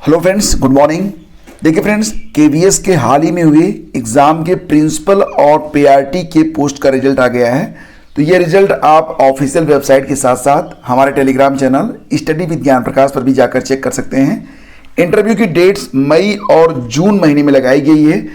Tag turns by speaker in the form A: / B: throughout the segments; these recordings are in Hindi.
A: Hello friends, good morning. देखिए फ्रेंड्स, केवीएस के हाल ही में हुए एग्ज़ाम के प्रिंसिपल और पीआरटी के पोस्ट का रिजल्ट आ गया है। तो ये रिजल्ट आप ऑफिशियल वेबसाइट के साथ साथ हमारे टेलीग्राम चैनल स्टडी विद ज्ञान प्रकाश पर भी जाकर चेक कर सकते हैं। इंटरव्यू की डेट्स मई और जून महीने में लगाई गई है।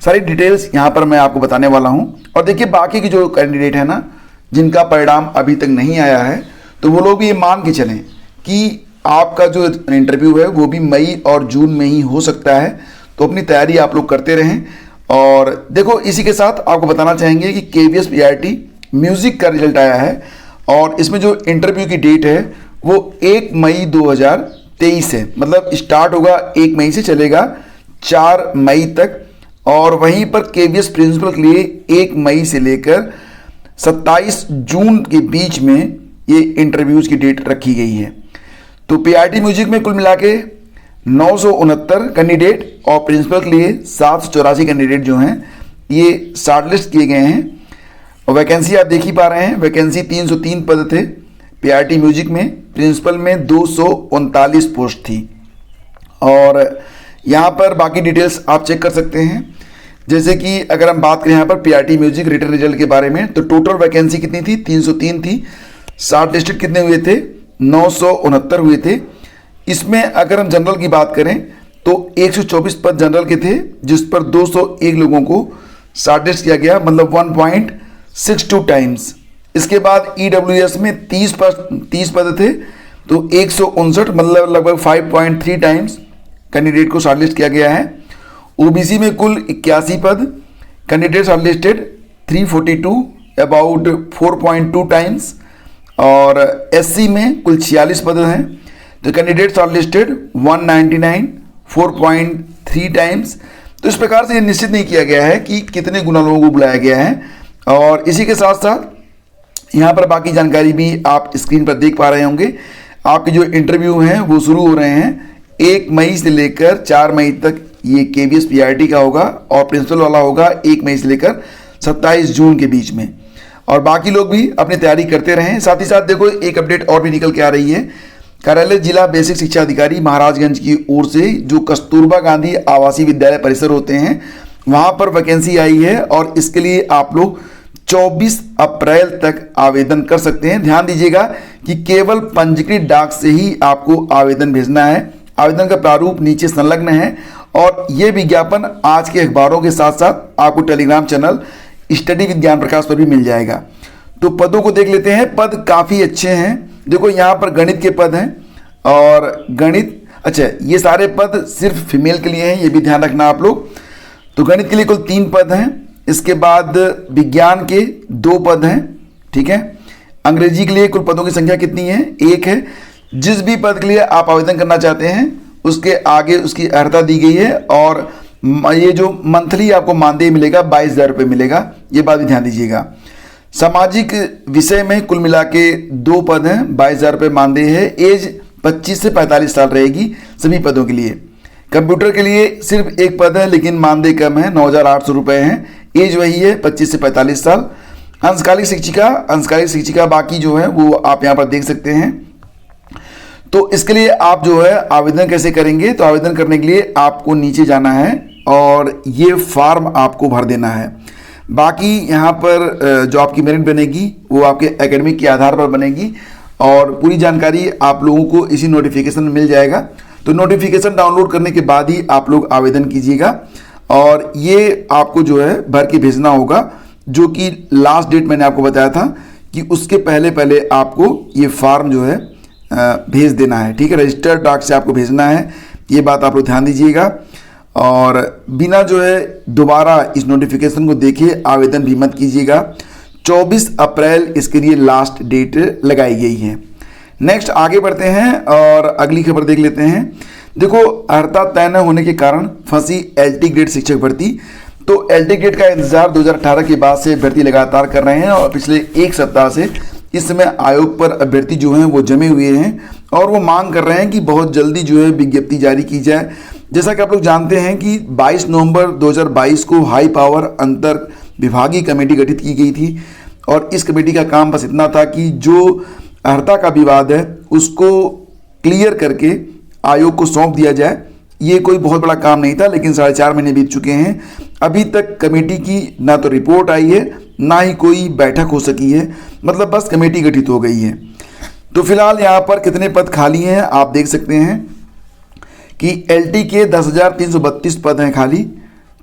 A: सारी डिटेल्स यहाँ पर मैं आपको बताने वाला हूँ। और देखिए, बाकी के जो कैंडिडेट है ना, जिनका परिणाम अभी तक नहीं आया है, तो वो लोग भी ये मान के चलें कि आपका जो इंटरव्यू है वो भी मई और जून में ही हो सकता है। तो अपनी तैयारी आप लोग करते रहें। और देखो, इसी के साथ आपको बताना चाहेंगे कि केवीएस पीआरटी म्यूज़िक का रिजल्ट आया है और इसमें जो इंटरव्यू की डेट है वो 1 मई 2023 है। मतलब स्टार्ट होगा 1 मई से, चलेगा 4 मई तक। और वहीं पर केवीएस प्रिंसिपल के लिए 1 मई से लेकर 27 जून के बीच में ये इंटरव्यूज़ की डेट रखी गई है। तो पीआरटी म्यूजिक में कुल मिला के 969 कैंडिडेट और प्रिंसिपल के लिए 784 कैंडिडेट जो हैं ये शॉर्टलिस्ट किए गए हैं। और वैकेंसी आप देख ही पा रहे हैं, वैकेंसी 303 पद थे पीआरटी म्यूजिक में। प्रिंसिपल में 239 पोस्ट थी। और यहाँ पर बाकी डिटेल्स आप चेक कर सकते हैं। जैसे कि अगर हम बात करें यहाँ पर पीआरटी म्यूजिक रिटन रिजल्ट के बारे में, तो टोटल वैकेंसी कितनी थी? 303 थी। शॉर्टलिस्टेड कितने हुए थे? 969 हुए थे। इसमें अगर हम जनरल की बात करें तो 124 पद जनरल के थे, जिस पर 201 लोगों को शॉर्टलिस्ट किया गया, मतलब 1.62 टाइम्स। इसके बाद ईडब्ल्यूएस में 30 पद थे, तो 159, मतलब लगभग 5.3 टाइम्स कैंडिडेट को शॉर्टलिस्ट किया गया है। ओबीसी में कुल 81 पद, कैंडिडेट शॉर्टलिस्टेड 342, अबाउट 4.2 टाइम्स। और एससी में कुल 46 पद हैं, तो कैंडिडेट शॉर्टलिस्टेड 199, 4.3 टाइम्स। तो इस प्रकार से ये निश्चित नहीं किया गया है कि कितने गुना लोगों को बुलाया गया है। और इसी के साथ साथ यहाँ पर बाकी जानकारी भी आप स्क्रीन पर देख पा रहे होंगे। आपके जो इंटरव्यू हैं वो शुरू हो रहे हैं 1 मई से लेकर 4 मई तक। ये केवीएस पीआरटी का होगा और प्रिंसिपल वाला होगा 1 मई से लेकर 27 जून के बीच में। और बाकी लोग भी अपनी तैयारी करते रहें। साथ ही साथ देखो, एक अपडेट और भी निकल के आ रही है। कार्यालय जिला बेसिक शिक्षा अधिकारी महाराजगंज की ओर से जो कस्तूरबा गांधी आवासीय विद्यालय परिसर होते हैं, वहां पर वैकेंसी आई है और इसके लिए आप लोग 24 अप्रैल तक आवेदन कर सकते हैं। ध्यान दीजिएगा कि केवल पंजीकृत डाक से ही आपको आवेदन भेजना है। आवेदन का प्रारूप नीचे संलग्न है और ये विज्ञापन आज के अखबारों के साथ साथ आपको टेलीग्राम चैनल स्टडी विद ज्ञान प्रकाश पर भी मिल जाएगा। तो पदों को देख लेते हैं। पद काफ़ी अच्छे हैं। देखो, यहाँ पर गणित के पद हैं और गणित, अच्छा, ये सारे पद सिर्फ फीमेल के लिए हैं, ये भी ध्यान रखना आप लोग। तो गणित के लिए कुल 3 पद हैं। इसके बाद विज्ञान के 2 पद हैं, ठीक है। अंग्रेजी के लिए कुल पदों की संख्या कितनी है? 1 है। जिस भी पद के लिए आप आवेदन करना चाहते हैं उसके आगे उसकी अर्हता दी गई है। और ये जो मंथली आपको मानदेय मिलेगा 22,000 रुपये मिलेगा, ये बात भी ध्यान दीजिएगा। सामाजिक विषय में कुल मिला के 2 पद हैं, 22,000 रुपये मानदेय है। एज 25 से 45 साल रहेगी सभी पदों के लिए। कंप्यूटर के लिए सिर्फ 1 पद है, लेकिन मानदेय कम है, 9,800 रुपये हैं। एज वही है, 25 से 45 साल। अंशकालिक शिक्षिका बाकी जो है वो आप यहाँ पर देख सकते हैं। तो इसके लिए आप जो है आवेदन कैसे करेंगे? तो आवेदन करने के लिए आपको नीचे जाना है और ये फॉर्म आपको भर देना है। बाकी यहाँ पर जो आपकी मेरिट बनेगी वो आपके एकेडमिक के आधार पर बनेगी और पूरी जानकारी आप लोगों को इसी नोटिफिकेशन में मिल जाएगा। तो नोटिफिकेशन डाउनलोड करने के बाद ही आप लोग आवेदन कीजिएगा और ये आपको जो है भर के भेजना होगा, जो कि लास्ट डेट मैंने आपको बताया था कि उसके पहले आपको ये फॉर्म जो है भेज देना है, ठीक है। रजिस्टर्ड डाक से आपको भेजना है, ये बात आप लोग ध्यान दीजिएगा। और बिना जो है दोबारा इस नोटिफिकेशन को देखे आवेदन भी मत कीजिएगा। 24 अप्रैल इसके लिए लास्ट डेट लगाई गई है। नेक्स्ट आगे बढ़ते हैं और अगली खबर देख लेते हैं। देखो, अर्हता तय न होने के कारण फंसी एलटी ग्रेड शिक्षक भर्ती। तो एलटी ग्रेड का इंतजार 2018 के बाद से अभ्यर्थी लगातार कर रहे हैं और पिछले 1 सप्ताह से इस समय आयोग पर अभ्यर्थी जो हैं वो जमे हुए हैं और वो मांग कर रहे हैं कि बहुत जल्दी जो है विज्ञप्ति जारी की जाए। जैसा कि आप लोग जानते हैं कि 22 नवंबर 2022 को हाई पावर अंतर विभागीय कमेटी गठित की गई थी और इस कमेटी का काम बस इतना था कि जो अर्हता का विवाद है उसको क्लियर करके आयोग को सौंप दिया जाए ये कोई बहुत बड़ा काम नहीं था, लेकिन 4.5 महीने बीत चुके हैं, अभी तक कमेटी की ना तो रिपोर्ट आई है ना ही कोई बैठक हो सकी है, मतलब बस कमेटी गठित हो गई है। तो फिलहाल यहाँ पर कितने पद खाली हैं आप देख सकते हैं कि LT के 10,332 पद हैं खाली।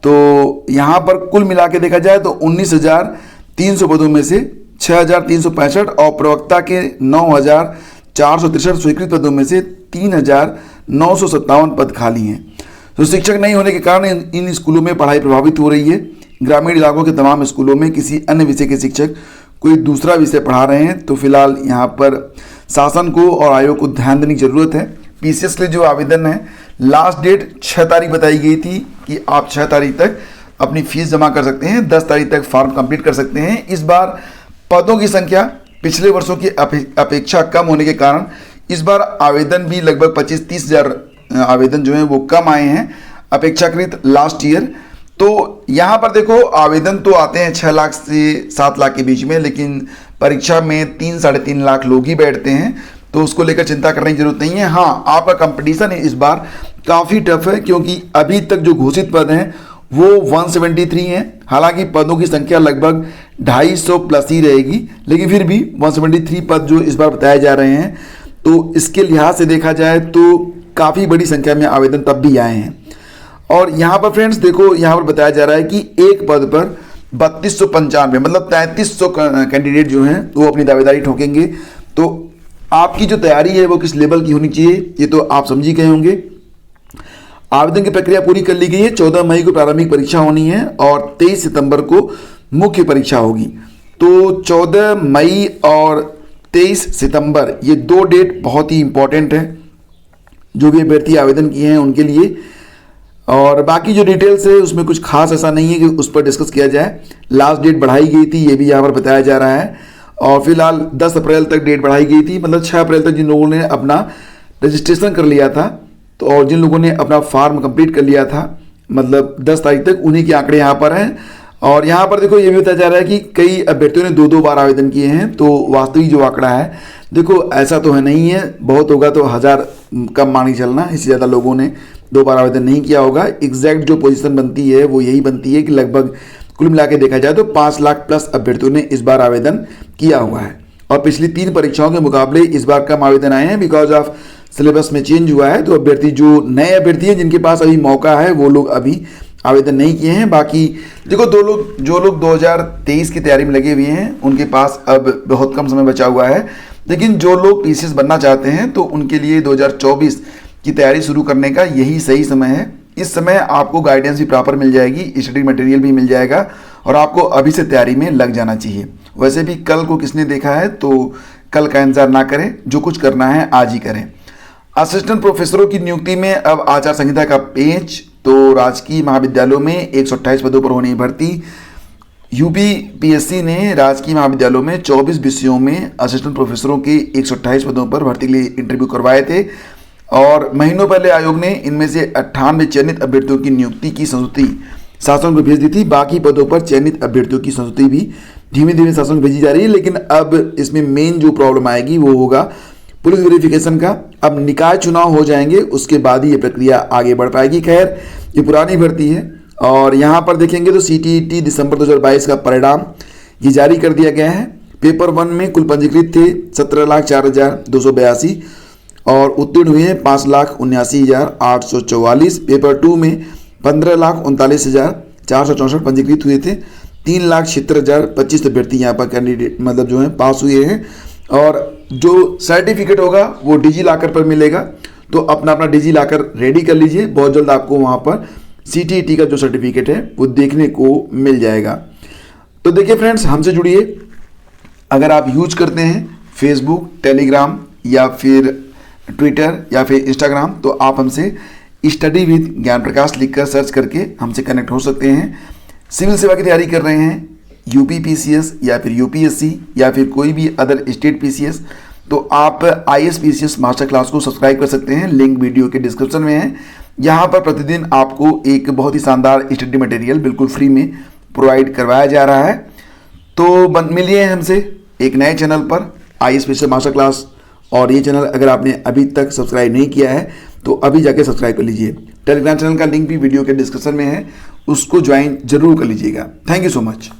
A: तो यहाँ पर कुल मिला के देखा जाए तो 19,300 पदों में से 6,365 और प्रवक्ता के 9,463 स्वीकृत पदों में से 3,957 पद खाली हैं। तो शिक्षक नहीं होने के कारण इन स्कूलों में पढ़ाई प्रभावित हो रही है। ग्रामीण इलाकों के तमाम स्कूलों में किसी अन्य विषय के शिक्षक कोई दूसरा विषय पढ़ा रहे हैं। तो फिलहाल यहाँ पर शासन को और आयोग को ध्यान देने की जरूरत है। PCS के लिए जो आवेदन है, लास्ट डेट 6 तारीख बताई गई थी कि आप 6 तारीख तक अपनी फीस जमा कर सकते हैं, 10 तारीख तक फॉर्म कंप्लीट कर सकते हैं। इस बार पदों की संख्या पिछले वर्षों की अपेक्षा कम होने के कारण इस बार आवेदन भी लगभग 25-30 हज़ार आवेदन जो हैं वो कम आए हैं अपेक्षाकृत लास्ट ईयर। तो यहाँ पर देखो आवेदन तो आते हैं 6 लाख से 7 लाख के बीच में, लेकिन परीक्षा में 3-3.5 लाख लोग ही बैठते हैं, तो उसको लेकर चिंता करने की जरूरत नहीं है। हाँ, आपका कंपटीशन इस बार काफ़ी टफ है, क्योंकि अभी तक जो घोषित पद हैं वो 173 हैं। हालांकि पदों की संख्या लगभग 250 प्लस ही रहेगी, लेकिन फिर भी 173 पद जो इस बार बताए जा रहे हैं, तो इसके लिहाज से देखा जाए तो काफ़ी बड़ी संख्या में आवेदन तब भी आए हैं। और यहाँ पर फ्रेंड्स देखो, यहाँ पर बताया जा रहा है कि एक पद पर 3295 मतलब 3300 कैंडिडेट जो हैं वो अपनी दावेदारी ठोकेंगे। तो आपकी जो तैयारी है वो किस लेवल की होनी चाहिए ये तो आप समझ ही गए होंगे। आवेदन की प्रक्रिया पूरी कर ली गई है। 14 मई को प्रारंभिक परीक्षा होनी है और 23 सितंबर को मुख्य परीक्षा होगी। तो 14 मई और 23 सितंबर ये 2 डेट बहुत ही इंपॉर्टेंट है जो भी अभ्यर्थी आवेदन किए हैं उनके लिए। और बाकी जो डिटेल्स है उसमें कुछ खास ऐसा नहीं है कि उस पर डिस्कस किया जाए। लास्ट डेट बढ़ाई गई थी, ये भी यहाँ पर बताया जा रहा है। और फिलहाल 10 अप्रैल तक डेट बढ़ाई गई थी, मतलब 6 अप्रैल तक जिन लोगों ने अपना रजिस्ट्रेशन कर लिया था तो और जिन लोगों ने अपना फॉर्म कंप्लीट कर लिया था, मतलब 10 तारीख तक, उन्हीं के आंकड़े यहाँ पर हैं। और यहाँ पर देखो ये भी बताया जा रहा है कि कई अभ्यर्थियों ने 2-2 बार आवेदन किए हैं। तो वास्तविक जो आंकड़ा है देखो ऐसा तो है नहीं है, बहुत होगा तो 1000 कम मान के चलना, इससे ज़्यादा लोगों ने 2 बार आवेदन नहीं किया होगा। एग्जैक्ट जो पोजीशन बनती है वो यही बनती है कि लगभग कुल मिला के देखा जाए तो 5 लाख प्लस अभ्यर्थियों ने इस बार आवेदन किया हुआ है। और पिछली 3 परीक्षाओं के मुकाबले इस बार कम आवेदन आए हैं बिकॉज ऑफ सिलेबस में चेंज हुआ है। तो अभ्यर्थी जो नए अभ्यर्थी हैं जिनके पास अभी मौका है वो लोग अभी आवेदन नहीं किए हैं। बाकी देखो जो लोग 2023 की तैयारी में लगे हुए हैं उनके पास अब बहुत कम समय बचा हुआ है, लेकिन जो लोग PCS बनना चाहते हैं तो उनके लिए 2024 की तैयारी शुरू करने का यही सही समय है। इस समय आपको गाइडेंस भी प्रॉपर मिल जाएगी, स्टडी मटेरियल भी मिल जाएगा और आपको अभी से तैयारी में लग जाना चाहिए। वैसे भी कल को किसने देखा है, तो कल का इंतजार ना करें, जो कुछ करना है आज ही करें। असिस्टेंट प्रोफेसरों की नियुक्ति में अब आचार संहिता का पेच। तो राजकीय महाविद्यालयों में 128 पदों पर होनी भर्ती। UPPSC ने राजकीय महाविद्यालयों में 24 विषयों में असिस्टेंट प्रोफेसरों के 128 पदों पर भर्ती के लिए इंटरव्यू करवाए थे और महीनों पहले आयोग ने इनमें से 98 चयनित अभ्यर्थियों की नियुक्ति की संस्तुति शासन को भेज दी थी। बाकी पदों पर चयनित अभ्यर्थियों की संस्तुति भी धीमे धीमे शासन को भेजी जा रही है। लेकिन अब इसमें मेन जो प्रॉब्लम आएगी वो होगा पुलिस वेरिफिकेशन का। अब निकाय चुनाव हो जाएंगे उसके बाद ही ये प्रक्रिया आगे बढ़ पाएगी। खैर ये पुरानी भर्ती है और यहाँ पर देखेंगे तो CTET दिसंबर 2022 का परिणाम ये जारी कर दिया गया है। पेपर 1 में कुल पंजीकृत थे 17,04,282 और उत्तीर्ण हुए हैं 5,79,844। पेपर 2 में 15,39,464 पंजीकृत हुए थे। 3,76,025 अभ्यर्थी यहाँ पर कैंडिडेट मतलब जो है पास हुए हैं। और जो सर्टिफिकेट होगा वो डिजी लॉकर पर मिलेगा, तो अपना डिजी लॉकर रेडी कर लीजिए। बहुत जल्द आपको वहाँ पर CTET का जो सर्टिफिकेट है वो देखने को मिल जाएगा। तो देखिए फ्रेंड्स, हमसे जुड़िए। अगर आप यूज करते हैं फेसबुक, टेलीग्राम या फिर ट्विटर या फिर इंस्टाग्राम, तो आप हमसे स्टडी विद ज्ञान प्रकाश लिखकर सर्च करके हमसे कनेक्ट हो सकते हैं। सिविल सेवा की तैयारी कर रहे हैं, UPPCS या फिर UPSC या फिर कोई भी अदर स्टेट PCS, तो आप ISPCS मास्टर क्लास को सब्सक्राइब कर सकते हैं। लिंक वीडियो के डिस्क्रिप्शन में है। यहाँ पर प्रतिदिन आपको एक बहुत ही शानदार स्टडी मटेरियल बिल्कुल फ्री में प्रोवाइड करवाया जा रहा है। तो मिलिए हमसे एक नए चैनल पर ISPCS मास्टर क्लास। और ये चैनल अगर आपने अभी तक सब्सक्राइब नहीं किया है तो अभी जाके सब्सक्राइब कर लीजिए। टेलीग्राम चैनल का लिंक भी वीडियो के डिस्क्रिप्शन में है, उसको ज्वाइन जरूर कर लीजिएगा। Thank you so much.